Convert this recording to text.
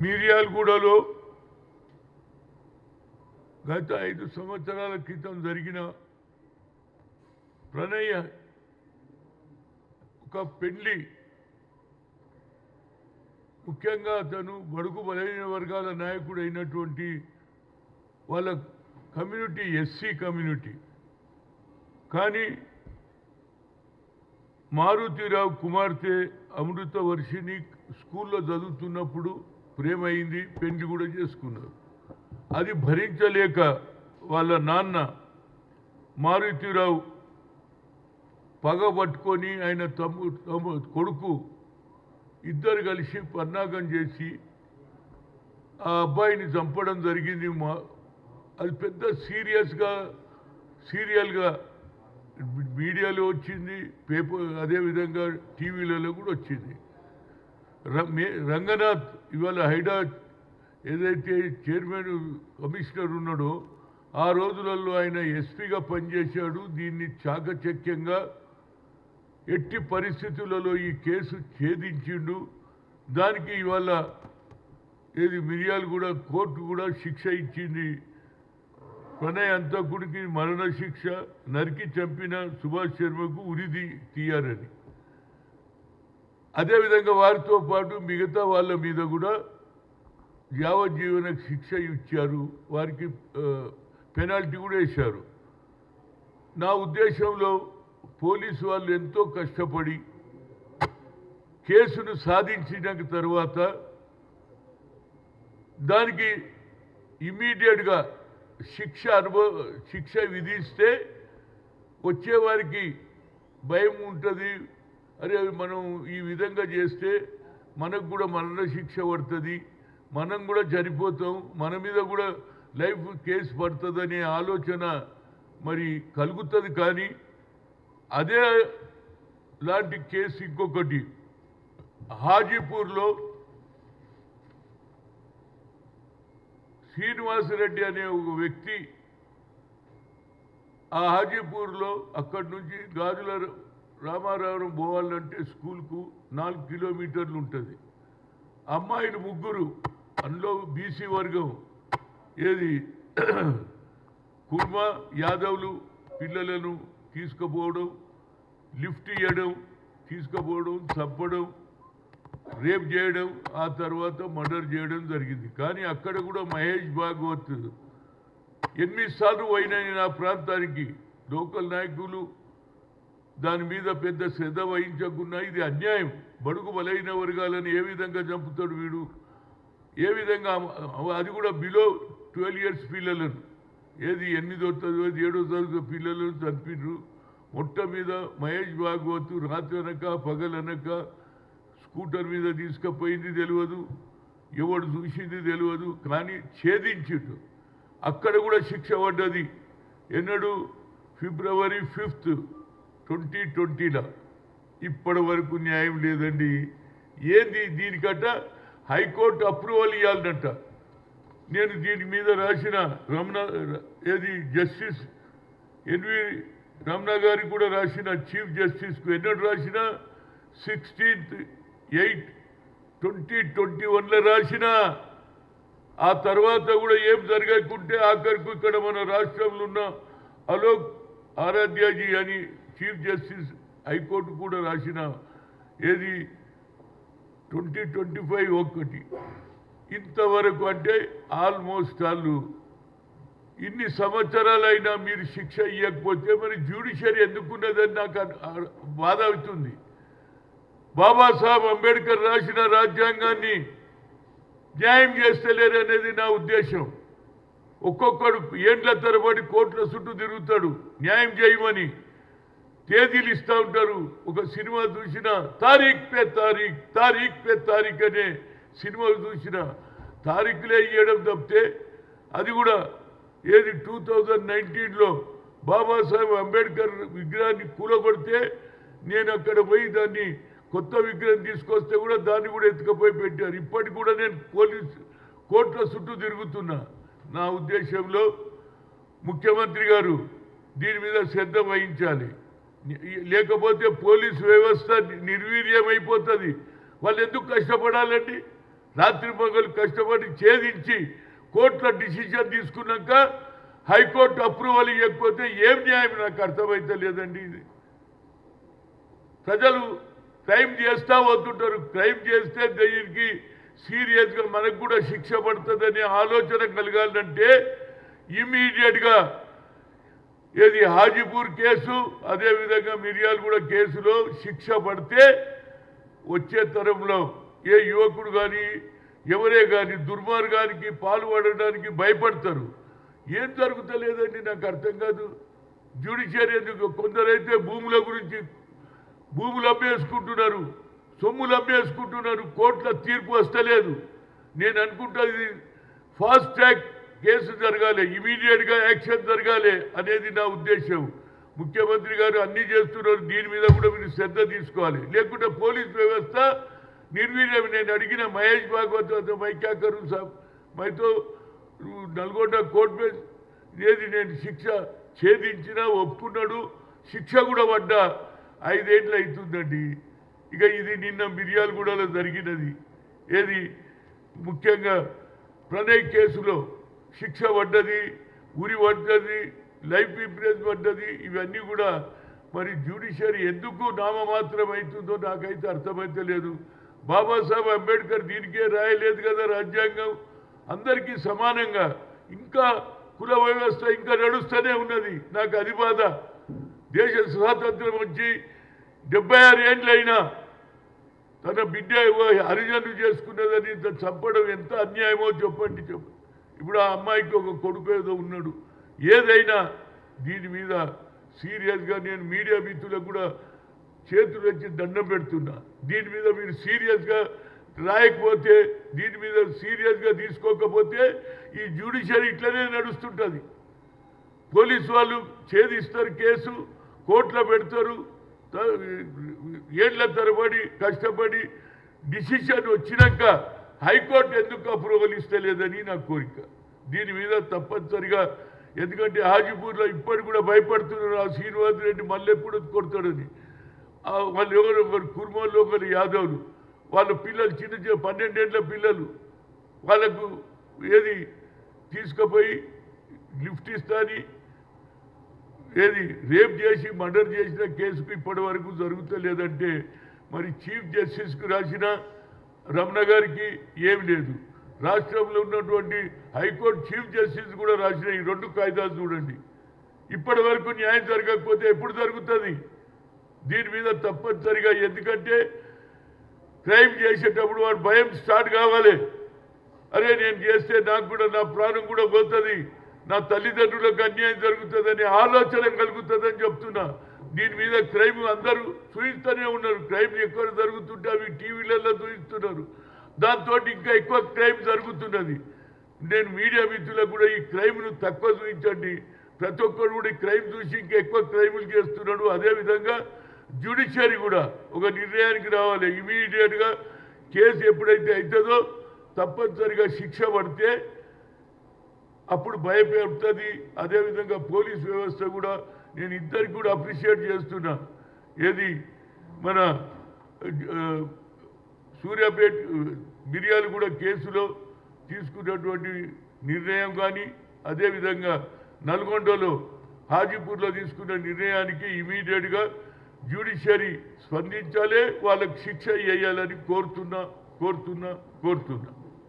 మిర్యాలగూడలో గత 5 సంవత్సరాల క్రితం జరిగిన ప్రణయ ఒక పెళ్లి, ముఖ్యంగా అతను బడుగు బలహీన వర్గాల నాయకుడు అయినటువంటి వాళ్ళ కమ్యూనిటీ ఎస్సీ కమ్యూనిటీ. కానీ మారుతిరావు కుమార్తె అమృత వర్షిని స్కూల్లో చదువుతున్నప్పుడు ప్రేమ అయింది, పెళ్లి కూడా చేసుకున్నారు. అది భరించలేక వాళ్ళ నాన్న మారుతిరావు పగ పట్టుకొని ఆయన కొడుకు ఇద్దరు కలిసి పన్నాగం చేసి ఆ అబ్బాయిని చంపడం జరిగింది. అది పెద్ద సీరియల్గా మీడియాలో వచ్చింది, పేపర్ అదేవిధంగా టీవీలలో కూడా వచ్చింది. రంగనాథ్ ఇవాళ హైడా ఏదైతే చైర్మన్ కమిషనర్ ఉన్నాడో ఆ రోజులలో ఆయన ఎస్పీగా పనిచేశాడు. దీన్ని చాకచక్యంగా ఎట్టి పరిస్థితులలో ఈ కేసు ఛేదించిండు. దానికి ఇవాళ మిర్యాలగూడ కోర్టు కూడా శిక్ష ఇచ్చింది. ప్రణయ్ అంతకుడికి మరణ శిక్ష, నరికి చంపిన సుభాష్ శర్మకు ఉరి తీయాలని. అదేవిధంగా వారితో పాటు మిగతా వాళ్ళ మీద కూడా యావజ్జీవన శిక్ష ఇచ్చారు, వారికి పెనాల్టీ కూడా వేశారు. నా ఉద్దేశంలో పోలీసు వాళ్ళు ఎంతో కష్టపడి కేసును సాధించిన తర్వాత దానికి ఇమ్మీడియట్గా శిక్ష విధిస్తే వచ్చేవారికి భయం ఉంటుంది. అరే మనం ఈ విధంగా చేస్తే మనకు కూడా మరణ శిక్ష పడుతుంది, మనం కూడా చనిపోతాం, మన మీద కూడా లైఫ్ కేసు పడుతుందనే ఆలోచన మరి కలుగుతుంది. కానీ అదే లాంటి కేసు ఇంకొకటి హాజీపూర్లో శ్రీనివాసరెడ్డి అనే ఒక వ్యక్తి ఆ హాజీపూర్లో అక్కడి నుంచి గాజుల రామారావు పోవాలంటే స్కూల్కు 4 కిలోమీటర్లు ఉంటుంది. అమ్మాయిలు 3, అందులో బీసీ వర్గం కుర్మ యాదవ్లు పిల్లలను తీసుకుపోవడం, లిఫ్ట్ ఇవ్వడం, తీసుకుపోవడం, చంపడం, రేప్ చేయడం, ఆ తర్వాత మర్డర్ చేయడం జరిగింది. కానీ అక్కడ కూడా మహేష్ భాగవత్ 8 సార్లు పోయినాయి నా ప్రాంతానికి. లోకల్ నాయకులు దాని మీద పెద్ద శ్రద్ధ వహించకుండా ఇది అన్యాయం, బడుగు బలైన వర్గాలను ఏ విధంగా చంపుతాడు వీడు, ఏ విధంగా అది కూడా బిలో 12 years పిల్లలను 8వ తరగతి 7వ తరగతి పిల్లలను చంపినారు. మొట్ట మీద మహేష్ భాగవత్ రాత్రనక పగలనక స్కూటర్ మీద తీసుకుపోయింది తెలియదు, ఎవడు చూసింది తెలియదు, కానీ ఛేదించిండు. అక్కడ కూడా శిక్ష పడ్డది. ఎన్నడు February 5th, 2020లో. ఇప్పటి వరకు న్యాయం లేదండి. ఏంది దీనికట హైకోర్టు అప్రూవల్ ఇవ్వాలన్నట్ట. నేను దీని మీద రాసిన జస్టిస్ ఎన్వి రమణ గారికి కూడా రాసిన, చీఫ్ జస్టిస్కు ఎన్నడు రాసిన 16th 8, 2021లో రాసిన. ఆ తర్వాత కూడా ఏం జరగకుంటే ఆఖరికి ఇక్కడ మన రాష్ట్రంలో ఉన్న అలోక్ ఆరాధ్యాజీ అని చీఫ్ జస్టిస్ హైకోర్టు కూడా రాసిన 2025 ఒకటి. ఇంతవరకు అంటే ఆల్మోస్ట్ వాళ్ళు ఇన్ని సంవత్సరాలైనా మీరు శిక్ష ఇవ్వకపోతే మరి జ్యుడిషియరీ ఎందుకున్నదని నాకు బాధ అవుతుంది. బాబాసాహెబ్ అంబేద్కర్ రాసిన రాజ్యాంగాన్ని న్యాయం చేస్తలేరు అనేది నా ఉద్దేశం. ఒక్కొక్కడు ఏండ్ల తరబడి కోట్ల చుట్టూ తిరుగుతాడు న్యాయం చేయమని, తేదీలు ఇస్తూ ఉంటారు. ఒక సినిమా చూసిన తారీఖ్ పే తారీఖ్ అనే సినిమా చూసిన తారీఖులే ఇవ్వడం తప్పితే, అది కూడా 2019లో బాబాసాహెబ్ అంబేద్కర్ విగ్రహాన్ని కూలగొడితే నేను అక్కడ పోయి దాన్ని కొత్త విగ్రహం తీసుకొస్తే కూడా దాన్ని కూడా ఎత్తుకపోయి పెట్టారు. ఇప్పటికి కూడా నేను కోర్టుల చుట్టూ తిరుగుతున్నా. నా ఉద్దేశంలో ముఖ్యమంత్రి గారు దీని మీద శ్రద్ధ వహించాలి, లేకపోతే పోలీసు వ్యవస్థ నిర్వీర్యమైపోతుంది. వాళ్ళు ఎందుకు కష్టపడాలండి? రాత్రి పగలు కష్టపడి ఛేదించి కోర్టులో డిసిషన్ తీసుకున్నాక హైకోర్టు అప్రూవల్ ఇవ్వకపోతే ఏం న్యాయం నాకు అర్థమైతే లేదండి. ఇది ప్రజలు క్రైమ్ చేస్తూ పోతుంటారు. క్రైమ్ చేస్తే దీనికి సీరియస్గా మనకు కూడా శిక్ష పడుతుందనే ఆలోచన కలగాలంటే ఇమీడియట్గా ఏది హాజీపూర్ కేసు అదేవిధంగా మిర్యాలగూడ కేసులో శిక్ష పడితే వచ్చే తరంలో ఏ యువకుడు కానీ ఎవరే కానీ దుర్మార్గానికి పాల్పడడానికి భయపడతారు. ఏం జరుగుతలేదండి నాకు అర్థం కాదు. జ్యుడిషియరీ ఎందుకు కొందరైతే భూముల గురించి భూములు అమ్మేసుకుంటున్నారు, సొమ్ములు అమ్మేసుకుంటున్నారు, కోర్టుల తీర్పు వస్తలేదు. నేను అనుకుంటా ఇది ఫాస్ట్ ట్రాక్ కేసు జరగాలి, ఇమీడియట్గా యాక్షన్ జరగాలి అనేది నా ఉద్దేశం. ముఖ్యమంత్రి గారు అన్నీ చేస్తున్నారు, దీని మీద కూడా మీరు శ్రద్ధ తీసుకోవాలి. లేకుంటే పోలీస్ వ్యవస్థ నిర్వీర్యం. నేను అడిగిన మహేష్ భాగవత్ మై క్యా కరూ సాబ్ మైతో నల్గొండ కోర్టు మీద ఏది నేను శిక్ష ఛేదించినా ఒప్పుకున్నాడు, శిక్ష కూడా పడ్డా 5 ఏళ్ళు అవుతుందండి. ఇక ఇది నిన్న మిర్యాలగూడలో జరిగినది. ఏది ముఖ్యంగా ప్రణయ్ కేసులో శిక్ష పడ్డది, ఉరి పడ్డది, లైఫ్ ఇంప్రెస్ పడ్డది. ఇవన్నీ కూడా మరి జ్యుడిషియరీ ఎందుకు నామమాత్రం అవుతుందో నాకైతే అర్థమైతే లేదు. బాబాసాహెబ్ అంబేద్కర్ దీనికే రాయలేదు కదా రాజ్యాంగం, అందరికీ సమానంగా. ఇంకా కుల వ్యవస్థ ఇంకా నడుస్తూనే ఉన్నది. నాకు అది బాధ. దేశ స్వాతంత్రం వచ్చి 76 ఏళ్ళైనా తన బిడ్డ హరిజనులు చేసుకున్నదని చంపడం ఎంత అన్యాయమో చెప్పండి. ఇప్పుడు ఆ అమ్మాయికి ఒక కొడుకు ఏదో ఉన్నాడు. ఏదైనా దీని మీద సీరియస్గా నేను మీడియా మిత్రులకు కూడా చేతులు వచ్చి దండం పెడుతున్నా. దీని మీద మీరు సీరియస్గా రాయకపోతే, దీని మీద సీరియస్గా తీసుకోకపోతే ఈ జ్యుడిషియరీ ఇట్లనే నడుస్తుంటుంది. పోలీసు వాళ్ళు ఛేదిస్తారు, కేసు కోర్టులో పెడతారు, ఏళ్ల తరబడి కష్టపడి డిసిషన్ వచ్చినాక హైకోర్టు ఎందుకు అప్రూవల్ ఇస్తలేదని నా కోరిక. దీని మీద తప్పనిసరిగా, ఎందుకంటే హాజీపూర్లో ఇప్పటికి కూడా భయపడుతున్నారు ఆ శ్రీనివాస్ రెడ్డి మళ్ళీ ఎప్పుడు కొడతాడని. వాళ్ళు ఒకరు కుర్మోళ్ళు, ఒకరు యాదవ్లు, వాళ్ళ పిల్లలు చిన్న 12 ఏళ్ల పిల్లలు, వాళ్ళకు ఏది తీసుకుపోయి లిఫ్ట్ ఇస్తాని ఏది రేప్ చేసి మర్డర్ చేసిన కేసుకు ఇప్పటి వరకు జరుగుతలేదంటే మరి చీఫ్ జస్టిస్కు రాసిన రమణ గారికి ఏమి లేదు. రాష్ట్రంలో ఉన్నటువంటి హైకోర్టు చీఫ్ జస్టిస్ కూడా రాసిన ఈ 2 కాయిదాలు చూడండి. ఇప్పటి వరకు న్యాయం జరగకపోతే ఎప్పుడు జరుగుతుంది? దీని మీద తప్పనిసరిగా, ఎందుకంటే క్రైమ్ చేసేటప్పుడు వాడు భయం స్టార్ట్ కావాలి. అరే నేను చేస్తే నాకు కూడా నా ప్రాణం కూడా పోతుంది, నా తల్లిదండ్రులకు అన్యాయం జరుగుతుందనే ఆలోచన కలుగుతుందని చెప్తున్నా. దీని మీద క్రైమ్ అందరూ చూయిస్తూనే ఉన్నారు. క్రైమ్ ఎక్కడ జరుగుతుంటే అవి టీవీలలో చూయిస్తున్నారు. దాంతో ఇంకా ఎక్కువ క్రైమ్ జరుగుతున్నది. నేను మీడియా మిత్రులకు కూడా ఈ క్రైమ్ను తక్కువ చూపించండి. ప్రతి ఒక్కరు కూడా ఈ క్రైమ్ చూసి ఇంకా ఎక్కువ క్రైములు చేస్తున్నాడు. అదేవిధంగా జ్యుడిషియరీ కూడా ఒక నిర్ణయానికి రావాలి. ఇమీడియట్గా కేసు ఎప్పుడైతే అవుతుందో తప్పనిసరిగా శిక్ష పడితే అప్పుడు భయపెడుతుంది. అదేవిధంగా పోలీస్ వ్యవస్థ కూడా నేను ఇద్దరికి కూడా అప్రిషియేట్ చేస్తున్నా. ఏది మన సూర్యాపేట మిర్యాలగూడ కేసులో తీసుకున్నటువంటి నిర్ణయం కానీ, అదేవిధంగా నల్గొండలో హాజీపూర్లో తీసుకున్న నిర్ణయానికి ఇమీడియట్గా జ్యుడిషియరీ స్పందించాలి, వాళ్ళకి శిక్ష వేయాలని కోరుతున్నా.